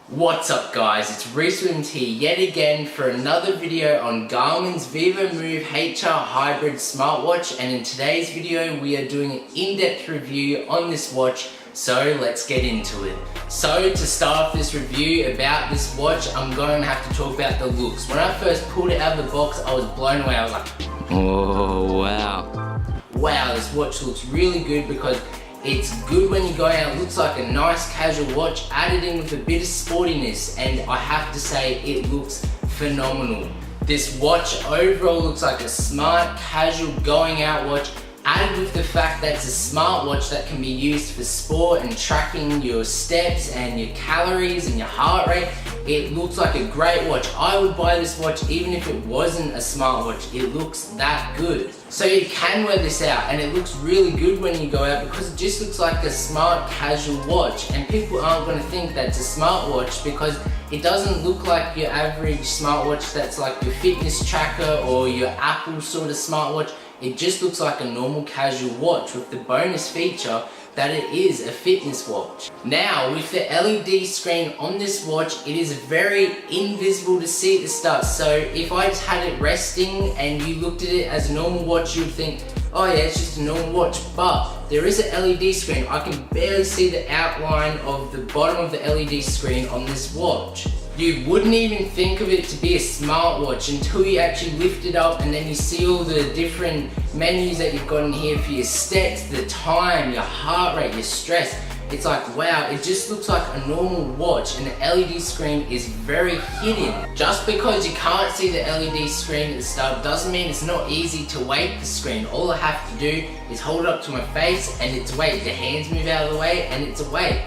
What's up guys, it's Reese Williams here yet again for another video on Garmin's Vivomove HR Hybrid smartwatch, and in today's video we are doing an in-depth review on this watch, so let's get into it. So to start off this review about this watch, I'm going to have to talk about the looks. When I first pulled it out of the box, I was blown away. I was like, oh wow. Wow, this watch looks really good because it's good when you go out. It looks like a nice casual watch added in with a bit of sportiness, and I have to say it looks phenomenal. This watch overall looks like a smart casual going out watch, added with the fact that it's a smartwatch that can be used for sport and tracking your steps and your calories and your heart rate. It looks like a great watch. I would buy this watch even if it wasn't a smartwatch. It looks that good. So you can wear this out and it looks really good when you go out because it just looks like a smart casual watch, and people aren't going to think that it's a smartwatch because it doesn't look like your average smartwatch that's like your fitness tracker or your Apple sort of smartwatch. It just looks like a normal casual watch with the bonus feature that it is a fitness watch. Now with the LED screen on this watch, it is very invisible to see at the start. So if I just had it resting and you looked at it as a normal watch, you would think, oh yeah, it's just a normal watch, but there is an LED screen. I can barely see the outline of the bottom of the LED screen on this watch. You wouldn't even think of it to be a smartwatch until you actually lift it up and then you see all the different menus that you've got in here for your steps, the time, your heart rate, your stress. It's like, wow, it just looks like a normal watch, and the LED screen is very hidden. Just because you can't see the LED screen at the start doesn't mean it's not easy to weight the screen. All I have to do is hold it up to my face and it's awake. The hands move out of the way and it's awake.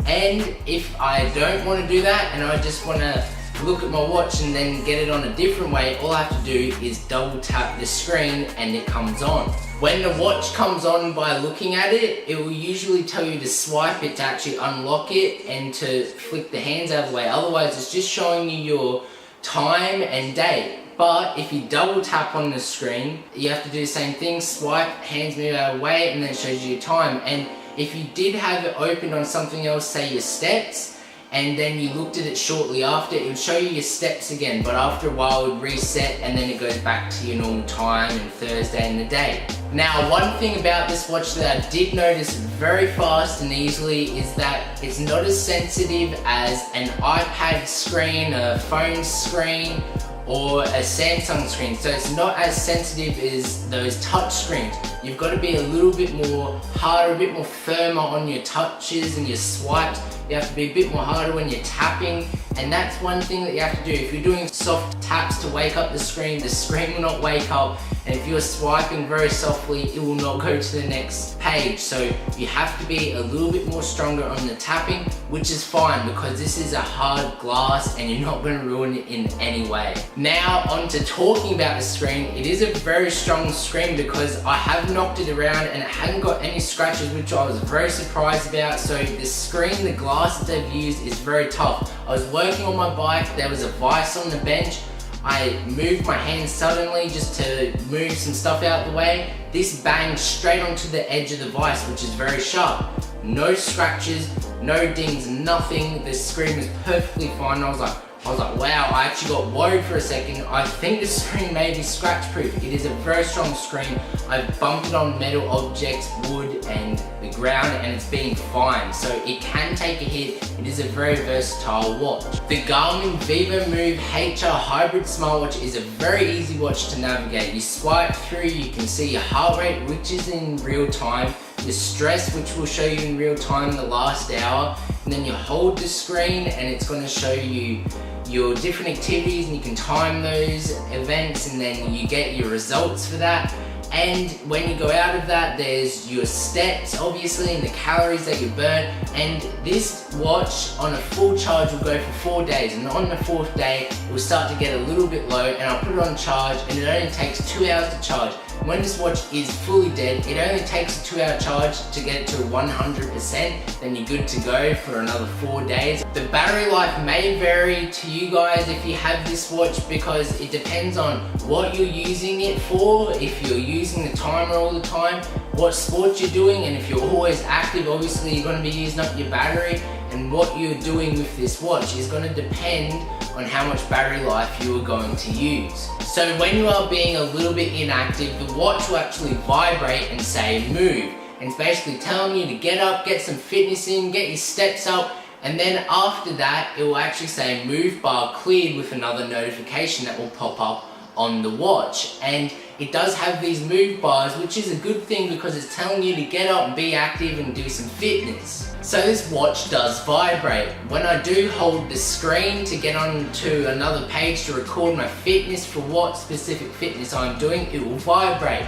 And if I don't want to do that and I just want to look at my watch and then get it on a different way, all I have to do is double tap the screen and it comes on. When the watch comes on by looking at it, it will usually tell you to swipe it to actually unlock it and to flick the hands out of the way. Otherwise it's just showing you your time and date. But if you double tap on the screen, you have to do the same thing, swipe, hands move out of the way, and then it shows you your time. And if you did have it open on something else, say your steps, and then you looked at it shortly after, it would show you your steps again, but after a while it would reset and then it goes back to your normal time and Thursday and the day. Now, one thing about this watch that I did notice very fast and easily is that it's not as sensitive as an iPad screen, a phone screen, or a Samsung screen. So it's not as sensitive as those touch screens. You've got to be a little bit more harder, a bit more firmer on your touches and your swipes. You have to be a bit more harder when you're tapping, and that's one thing that you have to do. If you're doing soft taps to wake up the screen will not wake up, and if you're swiping very softly, it will not go to the next page. So you have to be a little bit more stronger on the tapping, which is fine because this is a hard glass and you're not going to ruin it in any way. Now on to talking about the screen. It is a very strong screen because I have knocked it around and it hadn't got any scratches, which I was very surprised about. So the screen, the glass that they've used is very tough. I was working on my bike, there was a vise on the bench. I moved my hand suddenly just to move some stuff out of the way. This banged straight onto the edge of the vise, which is very sharp. No scratches, no dings, nothing. The screen was perfectly fine. I was like, wow, I actually got worried for a second. I think the screen may be scratch proof. It is a very strong screen. I've bumped it on metal objects, wood and the ground, and it's been fine. So it can take a hit. It is a very versatile watch. The Garmin Vivomove HR Hybrid smartwatch is a very easy watch to navigate. You swipe through, you can see your heart rate, which is in real time, your stress, which will show you in real time the last hour, and then you hold the screen and it's going to show you your different activities and you can time those events and then you get your results for that. And when you go out of that, there's your steps obviously and the calories that you burn. And this watch on a full charge will go for 4 days, and on the 4th day it will start to get a little bit low, and I'll put it on charge and it only takes 2 hours to charge. When this watch is fully dead, it only takes a 2-hour charge to get it to 100%, then you're good to go for another 4 days. The battery life may vary to you guys if you have this watch because it depends on what you're using it for. If you're using the timer all the time, what sport you're doing, and if you're always active, obviously you're going to be using up your battery. and what you're doing with this watch is going to depend on how much battery life you are going to use. So when you are being a little bit inactive, the watch will actually vibrate and say move. And it's basically telling you to get up, get some fitness in, get your steps up, and then after that it will actually say move bar cleared with another notification that will pop up on the watch. And it does have these move bars, which is a good thing because it's telling you to get up and be active and do some fitness. So this watch does vibrate. When I do hold the screen to get onto another page to record my fitness for what specific fitness I'm doing, it will vibrate.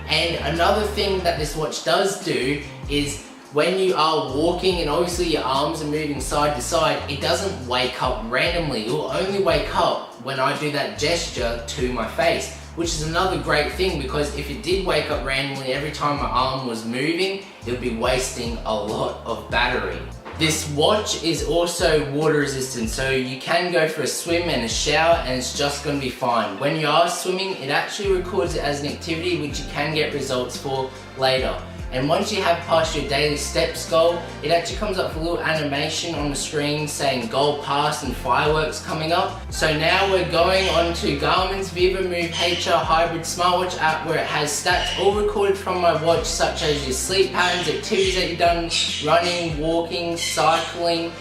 And another thing that this watch does do is when you are walking and obviously your arms are moving side to side, it doesn't wake up randomly. It will only wake up when I do that gesture to my face, which is another great thing because if it did wake up randomly every time my arm was moving, it would be wasting a lot of battery. This watch is also water resistant, so you can go for a swim and a shower and it's just going to be fine. When you are swimming, it actually records it as an activity which you can get results for later. And once you have passed your daily steps goal, it actually comes up with a little animation on the screen saying goal passed and fireworks coming up. So now we're going on to Garmin's Vivomove HR Hybrid Smartwatch app, where it has stats all recorded from my watch, such as your sleep patterns, activities that you've done, running, walking, cycling,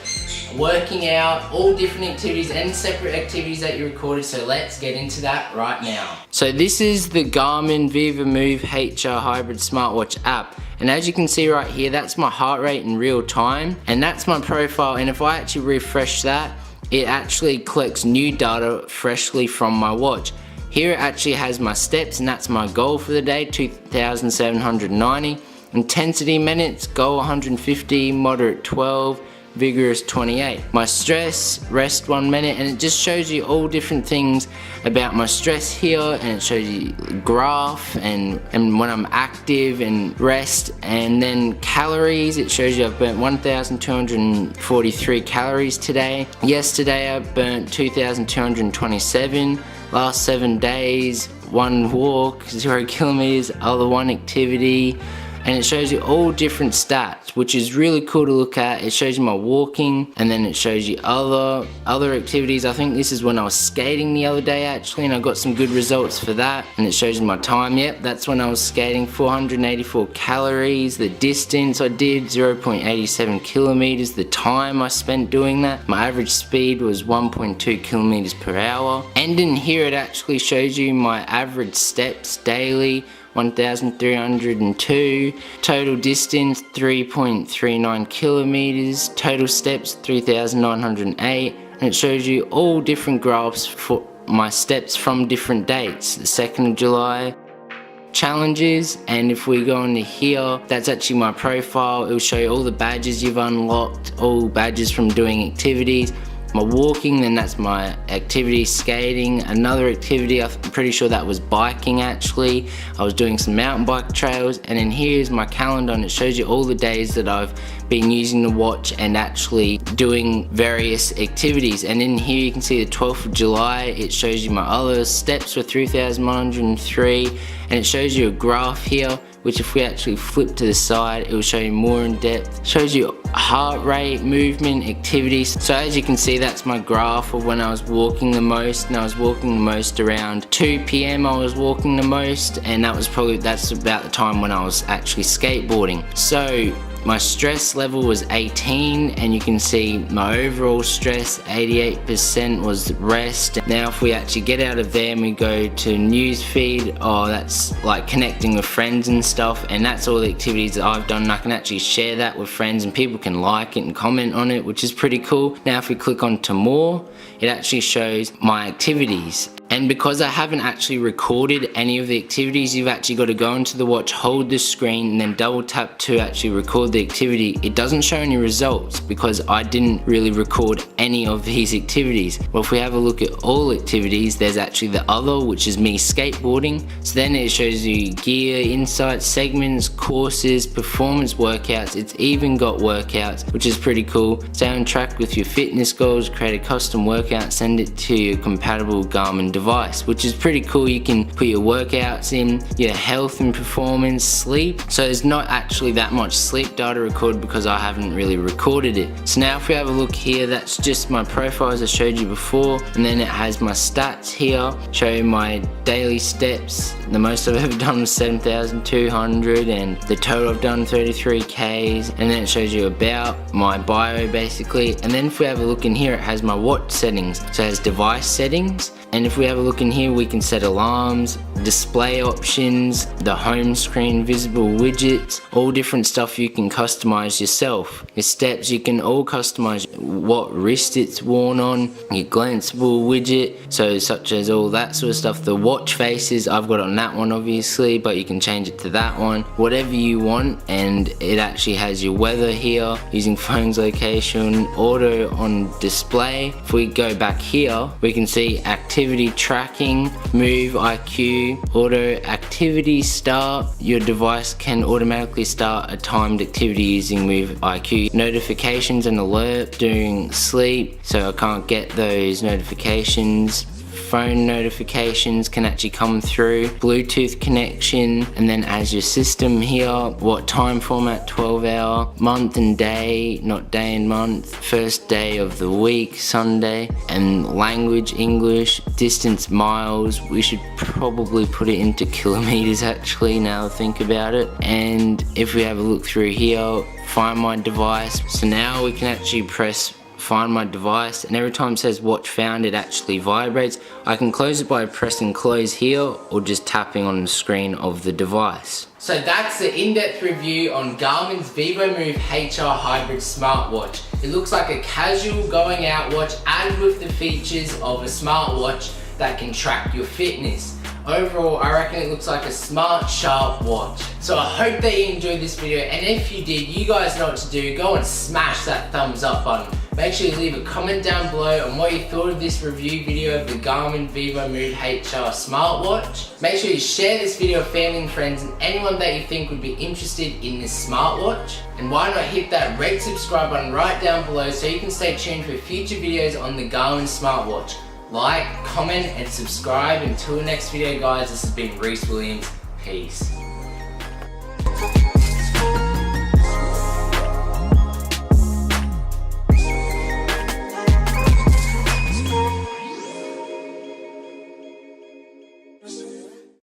working out, all different activities and separate activities that you recorded. So let's get into that right now. So this is the Garmin Vivomove HR Hybrid Smartwatch app. And as you can see right here, that's my heart rate in real time. And that's my profile. And if I actually refresh that, it actually collects new data freshly from my watch. Here it actually has my steps, and that's my goal for the day, 2,790. Intensity minutes, goal 150, moderate 12, vigorous 28. My stress, rest 1 minute, and it just shows you all different things about my stress here, and it shows you graph and when I'm active and rest. And then calories, it shows you I've burnt 1,243 calories today. Yesterday I burnt 2,227. Last 7 days, 1 walk, 0 kilometers, other 1 activity. And it shows you all different stats, which is really cool to look at. It shows you my walking, and then it shows you other activities. I think this is when I was skating the other day actually, and I got some good results for that. And it shows you my time. Yep, that's when I was skating, 484 calories. The distance I did, 0.87 kilometers. The time I spent doing that. My average speed was 1.2 kilometers per hour. And in here it actually shows you my average steps daily, 1,302, total distance 3.39 kilometers, total steps 3,908, and it shows you all different graphs for my steps from different dates. The 2nd of July, challenges, and if we go into here, that's actually my profile. It will show you all the badges you've unlocked, all badges from doing activities. My walking, then that's my activity, skating. Another activity, I'm pretty sure that was biking actually. I was doing some mountain bike trails. And then here's my calendar, and it shows you all the days that I've been using the watch and actually doing various activities. And in here you can see the 12th of July, it shows you my other steps were 3,103, and it shows you a graph here, which if we actually flip to the side, it will show you more in depth. It shows you heart rate, movement, activities. So as you can see, that's my graph of when I was walking the most, and I was walking the most around 2 p.m. I was walking the most, and that's about the time when I was actually skateboarding. So my stress level was 18, and you can see my overall stress, 88% was rest. Now if we actually get out of there and we go to news feed, that's like connecting with friends and stuff, and that's all the activities that I've done, and I can actually share that with friends and people can like it and comment on it, which is pretty cool. Now if we click on to more, it actually shows my activities. And because I haven't actually recorded any of the activities, you've actually got to go into the watch, hold the screen, and then double tap to actually record the activity. It doesn't show any results because I didn't really record any of these activities. Well, if we have a look at all activities, there's actually the other, which is me skateboarding. So then it shows you gear, insights, segments, courses, performance workouts. It's even got workouts, which is pretty cool. Stay on track with your fitness goals, create a custom workout, send it to your compatible Garmin device. device, which is pretty cool. You can put your workouts in, your health and performance, sleep. So there's not actually that much sleep data recorded because I haven't really recorded it. So now if we have a look here, that's just my profile as I showed you before, and then it has my stats here, show my daily steps. The most I've ever done was 7,200, and the total I've done 33 Ks, and then it shows you about my bio basically. And then if we have a look in here, it has my watch settings. So it has device settings, and if we have a look in here, we can set alarms, display options, the home screen, visible widgets, all different stuff you can customize yourself. Your steps, you can all customize what wrist it's worn on, your glanceable widget, so such as all that sort of stuff. The watch faces, I've got on that one obviously, but you can change it to that one, whatever you want. And it actually has your weather here, using phone's location, auto on display. If we go back here, we can see activity tracking, move IQ, auto activity start. Your device can automatically start a timed activity using move IQ. Notifications and alert during sleep, so I can't get those notifications. Phone notifications can actually come through, Bluetooth connection, and then as your system here, what time format, 12-hour, month and day, not day and month, first day of the week, Sunday, and language, English, distance, miles. We should probably put it into kilometers actually, now I think about it. And if we have a look through here, find my device. So now we can actually press find my device, and every time it says watch found, it actually vibrates. I can close it by pressing close here or just tapping on the screen of the device. So that's the in-depth review on Garmin's Vivomove HR Hybrid smartwatch. It looks like a casual going out watch and with the features of a smartwatch that can track your fitness. Overall, I reckon it looks like a smart, sharp watch. So I hope that you enjoyed this video, and if you did, you guys know what to do. Go and smash that thumbs up button. Make sure you leave a comment down below on what you thought of this review video of the Garmin Vivomove HR smartwatch. Make sure you share this video with family and friends and anyone that you think would be interested in this smartwatch. And why not hit that red subscribe button right down below so you can stay tuned for future videos on the Garmin smartwatch. Like, comment, and subscribe. Until the next video, guys, this has been Reese Williams. Peace.